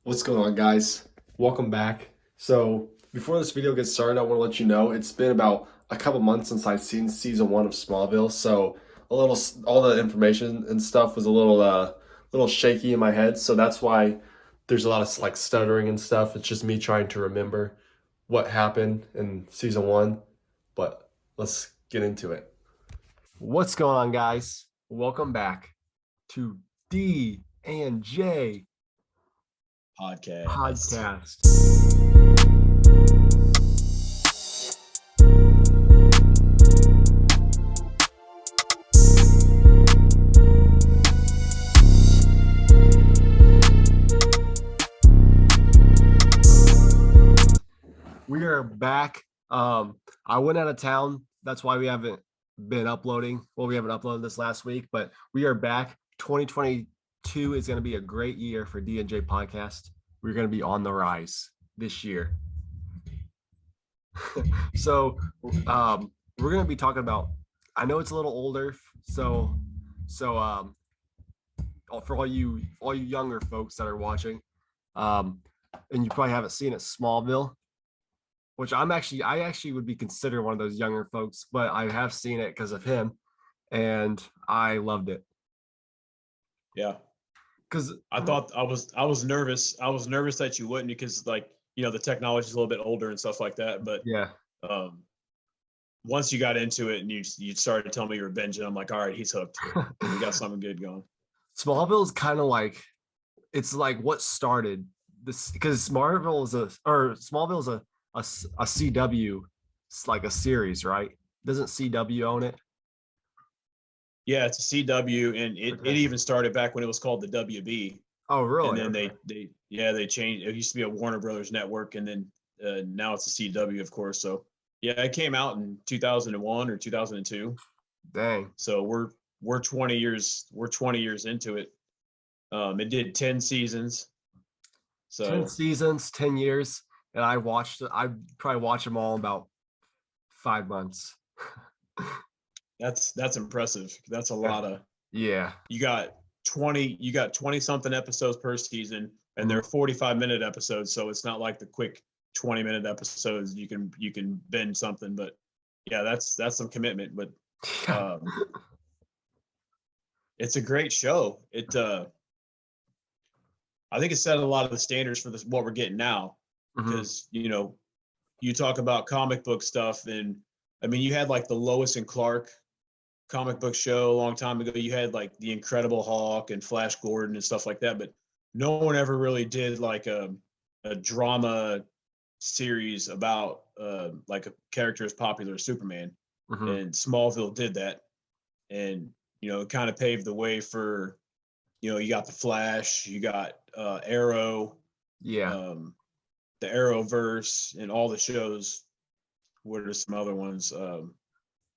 What's going on, guys? Welcome back. So, before this video gets started, I want to let you know it's been about a couple months since I've seen season one of Smallville. So, all the information and stuff was a little shaky in my head. So that's why there's a lot of like stuttering and stuff. It's just me trying to remember what happened in season one. But let's get into it. What's going on, guys? Welcome back to D and J Podcast. podcast. We are back. I went out of town. That's why we haven't been uploading. Well, we haven't uploaded this last week, but we are back. 2022 is going to be a great year for D&J Podcast. We're going to be on the rise this year. So, we're going to be talking about. I know it's a little older, so for all you younger folks that are watching, and you probably haven't seen it, Smallville, which I actually would be considered one of those younger folks, but I have seen it because of him, and I loved it. Yeah. Because I thought I was nervous. I was nervous that you wouldn't because the technology is a little bit older and stuff like that. But yeah, um once you got into it and you started telling me you were binging, I'm like, all right, he's hooked. We got something good going. Smallville is kind of like it's like what started this because Smallville is a CW, it's like a series, right? Doesn't CW own it? Yeah, it's a CW and it Okay. even started back when it was called the WB. Oh, And really? then Okay. they changed. It used to be a Warner Brothers network, and then now it's a CW, of course. So yeah, it came out in 2001 or 2002. Dang. So we're 20 years into it. It did 10 seasons. 10 So seasons, 10 years, and I probably watched them all in about 5 months. that's impressive. That's a Yeah. lot of Yeah. you got 20 something episodes per season, and Mhm. they're 45-minute episodes, so it's not like the quick 20-minute episodes you can bend something. But yeah, that's some commitment. But Yeah. um it's a great show. I think it set a lot of the standards for this what we're getting now. Mhm. Because you talk about comic book stuff, and I mean, you had like the Lois and Clark comic book show a long time ago. You had like the Incredible Hulk and Flash Gordon and stuff like that, but no one ever really did like a drama series about like a character as popular as Superman. Mhm. And Smallville did that, and it kind of paved the way for you got the Flash, you got Arrow, Yeah. um, the Arrowverse, and all the shows. What are some other ones? Daredevil,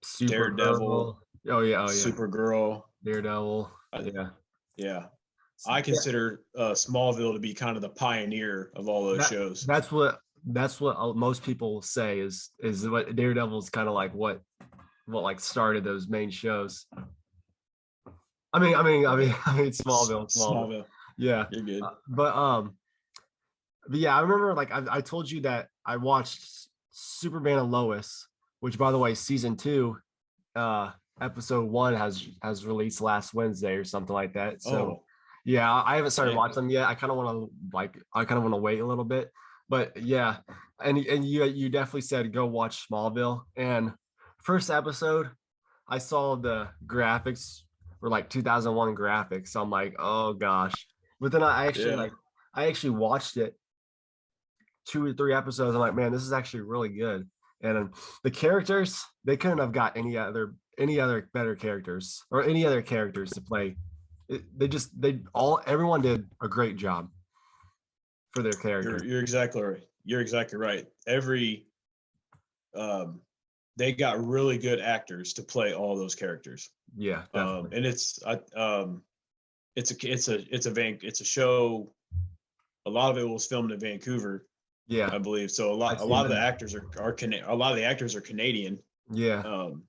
Supergirl. Oh yeah. Oh yeah. Supergirl. Daredevil. I, Yeah. yeah, I Yeah. consider Smallville to be kind of the pioneer of all those That shows. that's what most people say is what Daredevil is kind of like what like started those main shows. Right. I mean Smallville. Smallville. Yeah. You're good. But yeah, I remember like I told you that I watched Superman and Lois, which by the way, season two, uh, episode one has released last Wednesday or something like that. So Oh, yeah, I haven't started dang. watching them yet. I kind of want to wait a little bit. But yeah, and you definitely said go watch Smallville. And first episode, I saw the graphics were like 2001 graphics. So I'm like, oh gosh. But then Yeah. I actually watched it 2 or 3 episodes. I'm like, man, this is actually really good. And the characters, they couldn't have got any other better characters or any other characters to play. Everyone did a great job for their characters. You're exactly right. You're exactly right. Um, they got really good actors to play all those characters. Yeah, definitely. And it's a show. A lot of it was filmed in Vancouver, Yeah, I believe. So a I lot a seen lot of the that. actors a lot of the actors are Canadian. Yeah. Um,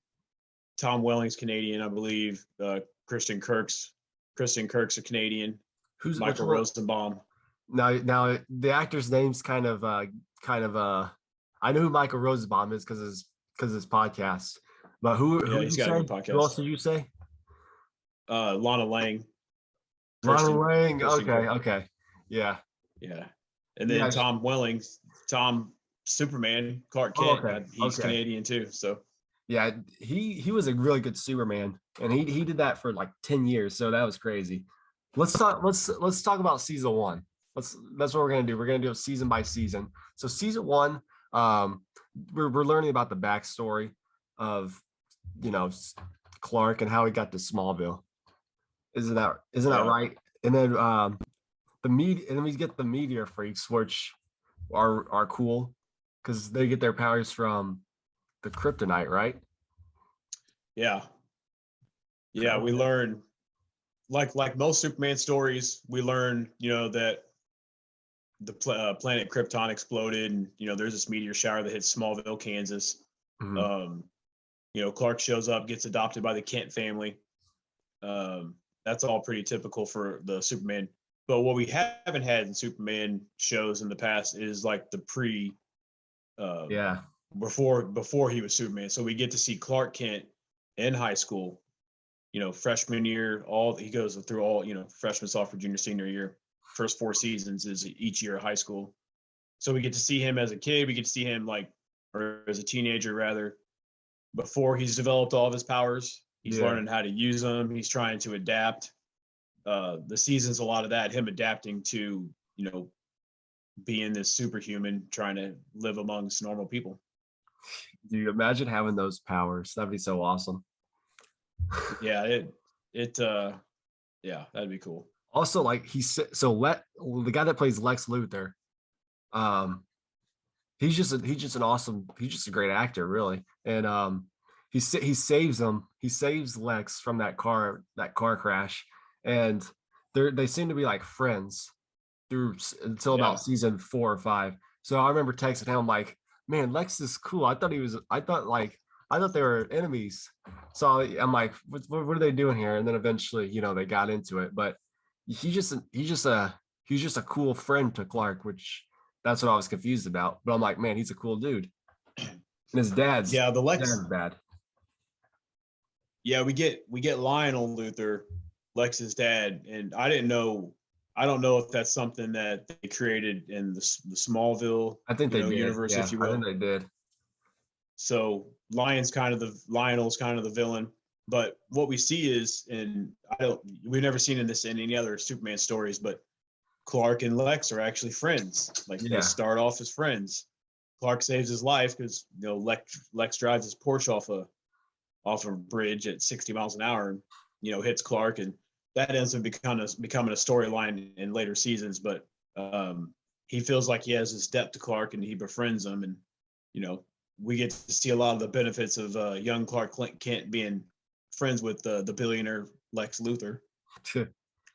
Tom Welling's Canadian, I believe. Kristen Kirk's a Canadian. Who's which Michael one? Rosenbaum. Now the actor's name's kind of I know who Michael Rosenbaum is because his podcast. But who Yeah, did he's you got a say? good Who else podcast. did you say? Lana Lang, Lana Kirsten Lang. Kirsten Okay, Grey. okay. Yeah. Yeah, and then Yeah. Tom Welling, Tom Superman, Clark Oh, Kent. okay. He's Okay. Canadian too. So Yeah, he was a really good Superman, and he did that for like 10 years, so that was crazy. Let's talk about season one. That's what we're gonna do. We're gonna do it season by season. So season one, um, we're learning about the backstory of you know Clark and how he got to Smallville. Isn't that yeah, right? And then and then we get the meteor freaks, which are cool because they get their powers from the kryptonite, right? yeah, yeah. We learn like most Superman stories. We learn that the planet Krypton exploded, and there's this meteor shower that hits Smallville, Kansas. Mhm. Um, Clark shows up, gets adopted by the Kent family. Um, that's all pretty typical for the Superman. But what we haven't had in Superman shows in the past is like the um, Yeah, before he was Superman. So we get to see Clark Kent in high school. Freshman year, all he goes through all freshman, sophomore, junior, senior year. First 4 seasons is each year of high school. So we get to see him as a kid. We get to see him or as a teenager rather, before he's developed all of his powers. He's yeah. learning how to use them. He's trying to adapt. The season's a lot of that, him adapting to, being this superhuman, trying to live amongst normal people. Do you imagine having those powers? That'd be so awesome. Yeah, yeah, that'd be cool. Also, like the guy that plays Lex Luthor, um, he's just a great actor, really. And he saves him. He saves Lex from that car crash, and they seem to be like friends until Yeah. about season 4 or 5. So I remember texting him like, "Man, Lex is cool. I thought they were enemies." So I'm like, "What are they doing here?" And then eventually, they got into it. But he's just a cool friend to Clark, which that's what I was confused about. But I'm like, man, he's a cool dude. And Yeah, the Lex. dad's bad. Yeah, we get Lionel Luthor, Lex's dad, and I didn't know. I don't know if that's something that they created in the Smallville, I think they did. universe, if Yeah, you I think will. they did. So Lionel's kind of the villain. But what we see is, and we've never seen this in any other Superman stories, but Clark and Lex are actually friends. Like they Yeah. start off as friends. Clark saves his life because Lex drives his Porsche off a bridge at 60 miles an hour and hits Clark, and that ends up becoming a storyline in later seasons. But he feels like he has this depth to Clark, and he befriends him, and we get to see a lot of the benefits of young Clark Kent being friends with the billionaire Lex Luthor,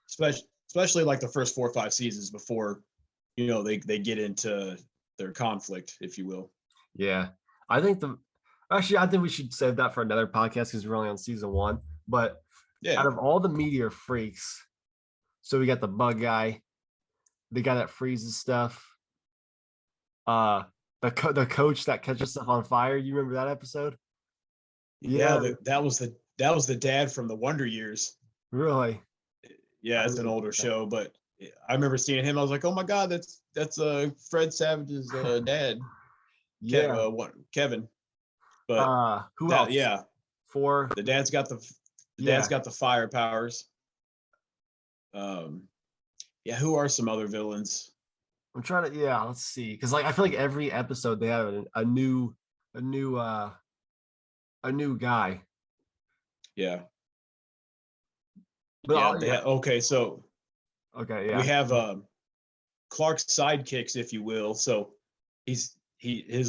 especially like the first 4 or 5 seasons before they get into their conflict, if you will. Yeah. I think I think we should save that for another podcast because we're only on season 1. But out Yeah, of all the meteor freaks, so we got the bug guy, the guy that freezes stuff, uh, the coach that catches stuff on fire. You remember that episode? yeah. Yeah, That was the dad from the Wonder Years. really. Yeah, I it's an didn't- older show, but I remember seeing him. I was like, oh my god, that's Fred Savage's dad, Yeah. Kevin. But Who else? yeah, Four. the dad's got Yeah. the fire powers. Yeah, who are some other villains? I'm trying to. Yeah. Let's see. Because I feel like every episode they have a new, a new guy. Yeah, But yeah. yeah. Okay, so Okay. we Yeah. have Clark's sidekicks, if you will. So his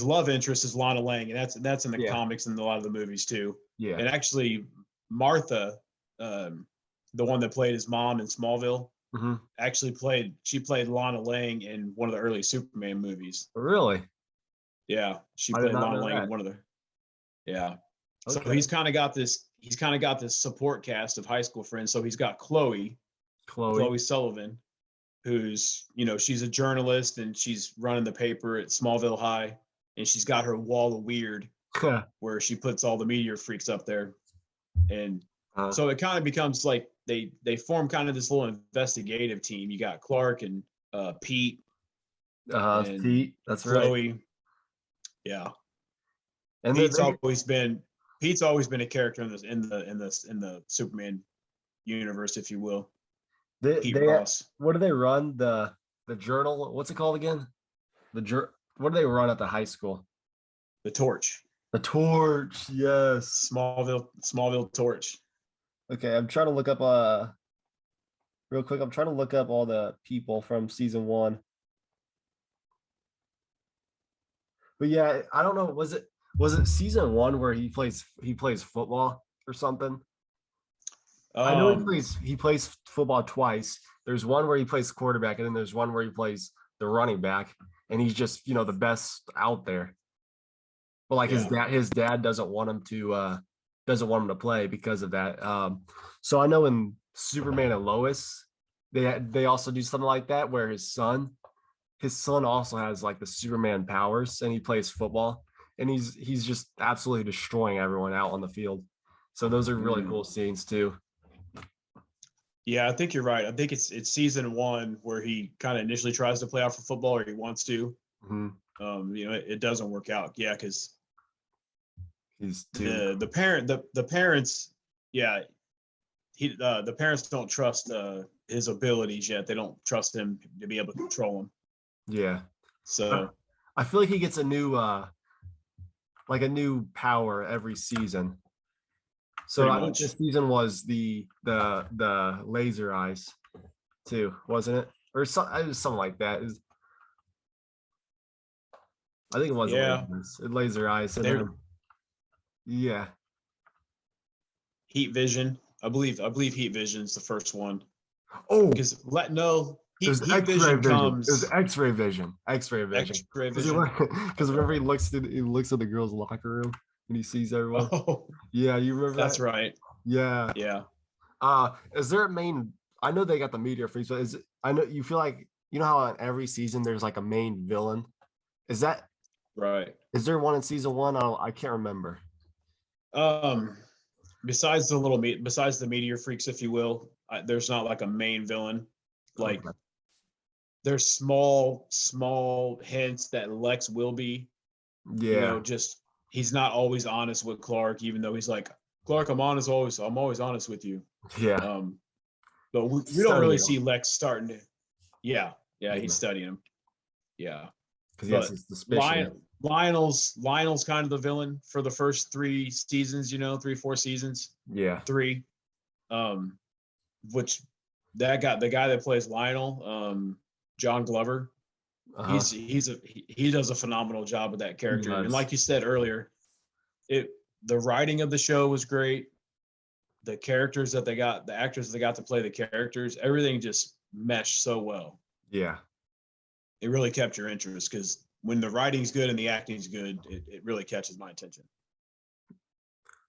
love interest is Lana Lang, and that's in the Yeah. comics and a lot of the movies too. Yeah. And actually, Martha, the one that played his mom in Smallville, Hmm. actually played Lana Lang in one of the early Superman movies. Really? Yeah, she I did played not Lana know Lang in that. one of the. Yeah, so Okay. he's kind of got this support cast of high school friends. So he's got Chloe Chloe. Sullivan, who's, she's a journalist and she's running the paper at Smallville High, and she's got her wall of weird where she puts all the meteor freaks up there. And so it kind of becomes like they form kind of this little investigative team. You got Clark and Pete and Pete, that's Chloe. right. Yeah. And Pete's always been a character in the Superman universe, if you will. Pete Ross. What do they run? The journal, what's it called again? What do they run at the high school? The Torch. The Torch, yes. Smallville Torch. Okay, I'm trying to look up real quick. I'm trying to look up all the people from season 1. But yeah, I don't know. Was it season 1 where he plays football or something? I know he plays football twice. There's one where he plays quarterback, and then there's one where he plays the running back, and he's just the best out there. But like his dad doesn't want him to play because of that. So I know in Superman and Lois, they also do something like that where his son also has like the Superman powers, and he plays football, and he's just absolutely destroying everyone out on the field. So those are really cool scenes too. Yeah, I think you're right. I think it's season 1 where he kind of initially tries to play out for football, or he wants to. Mm-hmm. It doesn't work out. Yeah, because he's the parents. Yeah, the parents don't trust his abilities yet. They don't trust him to be able to control him. Yeah. So I feel like he gets a new power every season. So I think this season was the laser eyes too, wasn't it? Or it was something like that. I think it was laser eyes. Yeah. Heat vision. I believe Heat vision's the first one. Oh, because Heat vision comes. It was X-ray vision. X-ray vision. Because remember he looks at the girls' locker room and he sees everyone. Oh, yeah, you remember that? That's right. Yeah. Yeah. Is there a main? I know they got the meteor freaks, but I know you feel like how in every season there's like a main villain. Is that right? Is there one in season 1? I can't remember. Besides the meteor freaks, if you will, there's not like a main villain. Like there's small hints that Lex will be. Yeah. Just he's not always honest with Clark, even though he's like, Clark, I'm always honest with you. Yeah. But we don't really see Lex starting to. Yeah, he's studying him. Yeah. Because he has his suspicion. Lionel's kind of the villain for the first 3 seasons, 3-4 seasons. Yeah. 3. Which the guy that plays Lionel, John Glover, he does a phenomenal job with that character. And like you said earlier, the writing of the show was great. The characters that they got, the actors that got to play the characters, everything just meshed so well. Yeah. It really kept your interest because when the writing's good and the acting's good, it really catches my attention.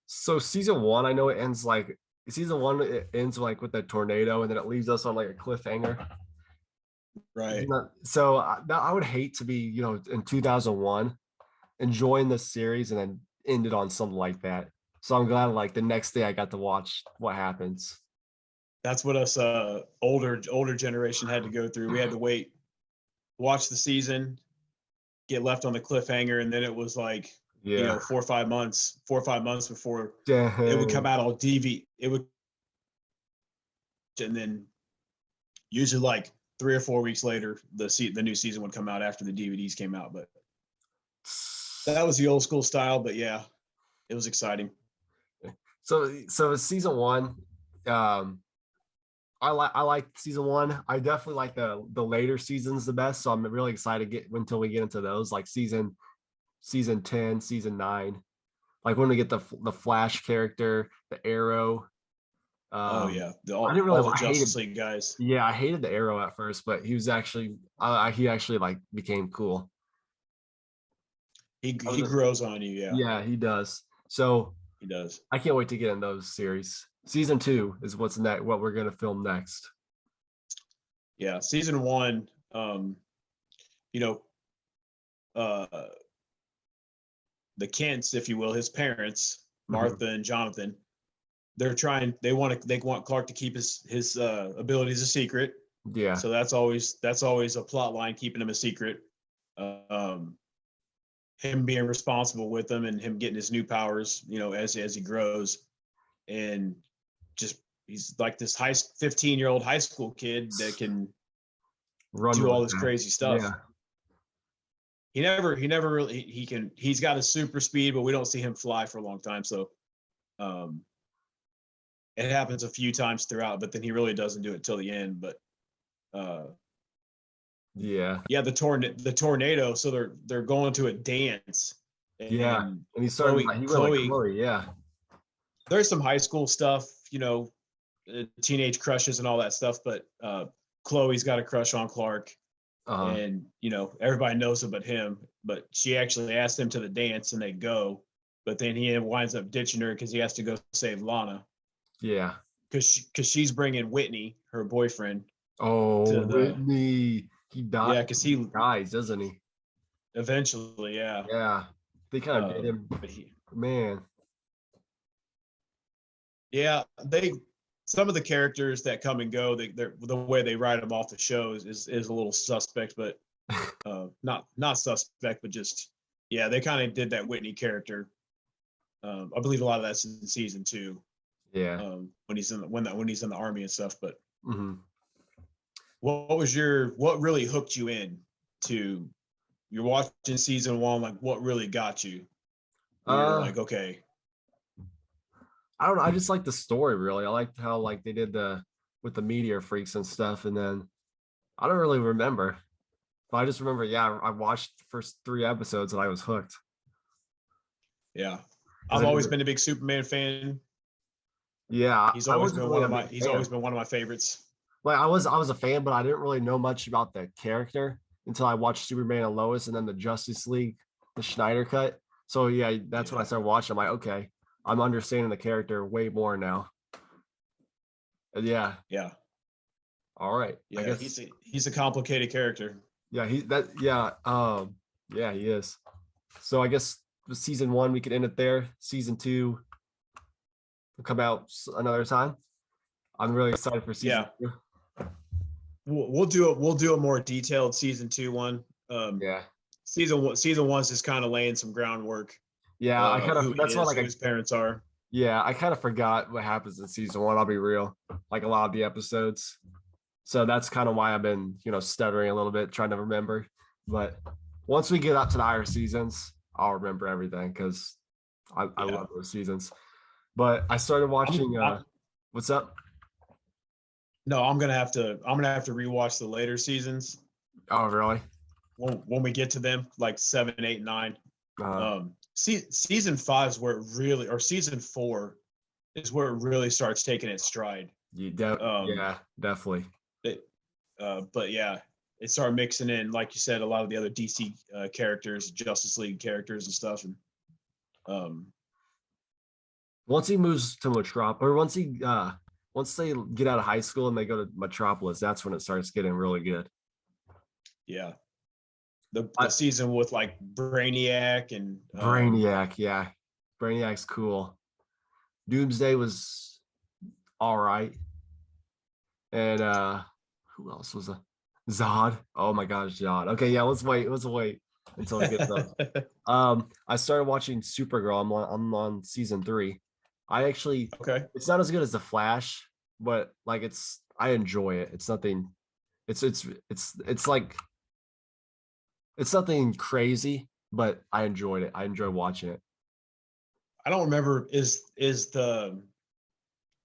So season 1, I know it ends like with a tornado, and then it leaves us on like a cliffhanger. Right. So I would hate to be, in 2001, enjoying this series and then end it on something like that. So I'm glad like the next day I got to watch what happens. That's what us older generation had to go through. We had to wait, watch the season, get left on the cliffhanger, and then it was like 4 or 5 months before it would come out on DVD. And then usually like 3 or 4 weeks later, the new season would come out after the DVDs came out. But that was the old school style. But yeah, it was exciting. So season 1, I like season 1. I definitely like the later seasons the best. So I'm really excited to until we get into those, like season 10, season 9, like when we get the Flash character, the Arrow. I didn't really all the Justice League guys. Yeah, I hated the Arrow at first, but he was actually he actually like became cool. He grows on you. Yeah, he does. So he does. I can't wait to get in those series. Season 2 is what we're gonna film next. Yeah, season one, you know, uh, the Kents, if you will, his parents, Mhm. Martha and Jonathan, they want Clark to keep his abilities a secret. Yeah. So that's always a plot line, keeping him a secret. Um, him being responsible with them and him getting his new powers, as he grows, and just he's like this 15-year-old high school kid that can Run do all really this fast. crazy stuff. Yeah. He never really he's got a super speed, but we don't see him fly for a long time. So um, it happens a few times throughout, but then he really doesn't do it till the end. But uh, Yeah. yeah, the tornado. So they're going to a dance, Yeah. and And he went like Chloe. Chloe. Yeah. There's some high school stuff, teenage crushes and all that stuff, but Chloe's got a crush on Clark, Uh-huh. and everybody knows it but him. But she actually asked him to the dance, and they go, but then he winds up ditching her because he has to go save Lana Yeah. because she's bringing Whitney, her boyfriend, Oh, to the Whitney. yeah, because He he dies, doesn't he? eventually, yeah. Yeah. They kind of did him. But he Man. Yeah, they some of the characters that come and go, they're the way they write them off the show is a little suspect, but not suspect, but just yeah, they kind of did that Whitney character. I believe a lot of that's in season two, Yeah. when he's in when he's in the army and stuff. But Hmm. what really hooked you in to you're watching season one? Like, what really got you? Where you're Uh, like, okay, I don't know. I just like the story really. I liked how like they did the with the meteor freaks and stuff, and then I don't really remember. But I just remember, yeah, I watched the first 3 episodes and I was hooked. yeah. Because I've I always never, been a big Superman fan. yeah, He's I always wasn't been really one a of my big he's always fan. been one of my favorites. Like I was a fan, but I didn't really know much about the character until I watched Superman and Lois and then the Justice League, the Schneider cut. So yeah, that's when I Yeah. started watching. I'm like, okay, I'm understanding the character way more now. Yeah, Yeah. all right. I Yeah. guess He's a complicated character. yeah, yeah, he is. So I guess with season one we could end it there. Season two will come out another time. I'm really excited for season Yeah. two. We'll do a more detailed season two one. Um Yeah. season one's just kind of laying some groundwork. Yeah, I kind Who of he that's what is, like who his parents are. yeah, I kind of forgot what happens in season one. I'll be real, like a lot of the episodes. So that's kind of why I've been, stuttering a little bit, trying to remember. But once we get up to the higher seasons, I'll remember everything because I Yeah. love those seasons. But I started watching. I'm What's up? no, I'm gonna have to rewatch the later seasons Oh, really? when we get to them, like 7, 8, and 9. Uh, Season 5 is where it really, or season 4 is where it really starts taking its stride. Um, yeah, definitely. it, but yeah, it started mixing in, like you said, a lot of the other DC characters, Justice League characters and stuff, and um, Once he moves to Metropolis, or once they get out of high school and they go to Metropolis, that's when it starts getting really good. yeah, the I, season with like Brainiac and Brainiac, yeah, Brainiac's cool. Doomsday was all right. And who else was a Zod? Oh my gosh, Zod. Okay, yeah, let's wait until we get those. I started watching Supergirl. I'm on season 3. I actually okay, it's not as good as The Flash, but like I enjoy it. It's nothing it's like it's nothing crazy, but I enjoyed it. I enjoy watching it. I don't remember is the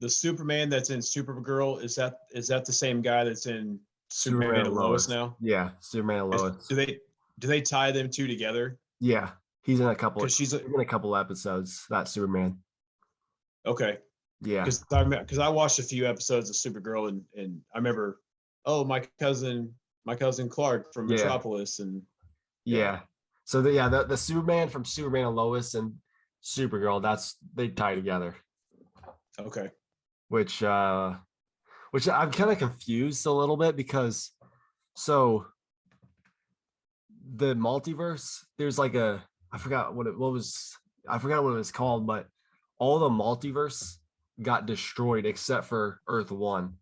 Superman that's in Supergirl, is that the same guy that's in Superman Superman and and Lois Lois. now? Yeah, Superman and Is, Lois. do they tie them two together? Yeah. He's in a couple Because she's a he's in a couple episodes, that Superman. okay. Yeah. Because I watched a few episodes of Supergirl, and I remember, oh, my cousin Clark from Yeah. Metropolis, and yeah, Yeah. So the Superman from Superman and Lois and Supergirl, they tie together, okay, which which I'm kind of confused a little bit because so the multiverse, there's like a I forgot I forgot what it was called, but all the multiverse got destroyed except for Earth One.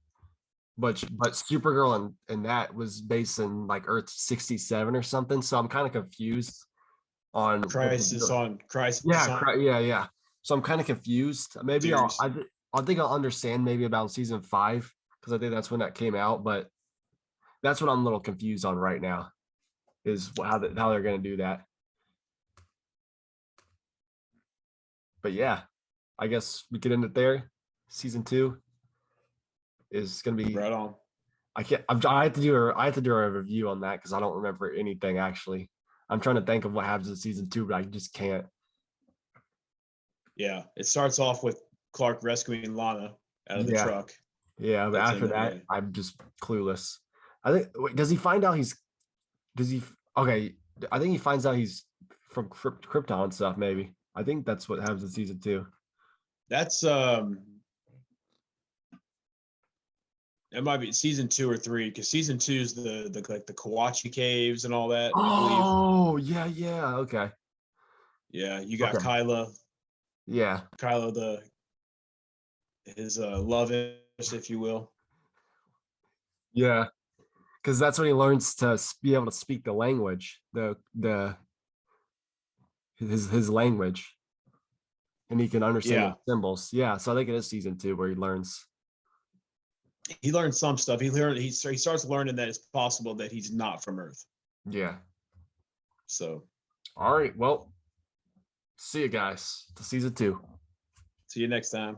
But Supergirl and that was based in like Earth 67 or something. So I'm kind of confused on what the Crisis deal. on Crisis Yeah, on yeah. So I'm kind of confused. Maybe series. I think I'll understand maybe about season 5 because I think that's when that came out. But that's what I'm a little confused on right now is how they're going to do that. But yeah, I guess we could end it there. Season 2 is going to be. Right on. I have to do a review on that because I don't remember anything actually. I'm trying to think of what happens in season 2, but I just can't. Yeah, it starts off with Clark rescuing Lana out of the Yeah, truck. yeah. But That's after in there. that, Yeah. I'm just clueless. I think. Wait, does he find out he's? Does he? Okay, I think he finds out he's from Krypton stuff. Maybe. I think that's what happens in season 2. That's it might be season 2 or 3 because season 2 is the like the Kawachi caves and all that, I believe. Oh, yeah, yeah. Okay, Yeah, you got okay, yeah, Kyla the his love interest, if you will. yeah. Because that's when he learns to be able to speak the language, the his language, and he can understand the Yeah, symbols. Yeah, so I think it is season 2 where he learns. he learned some stuff. He starts learning that it's possible that he's not from Earth. Yeah. So All right. Well, see you guys to season 2. see you next time.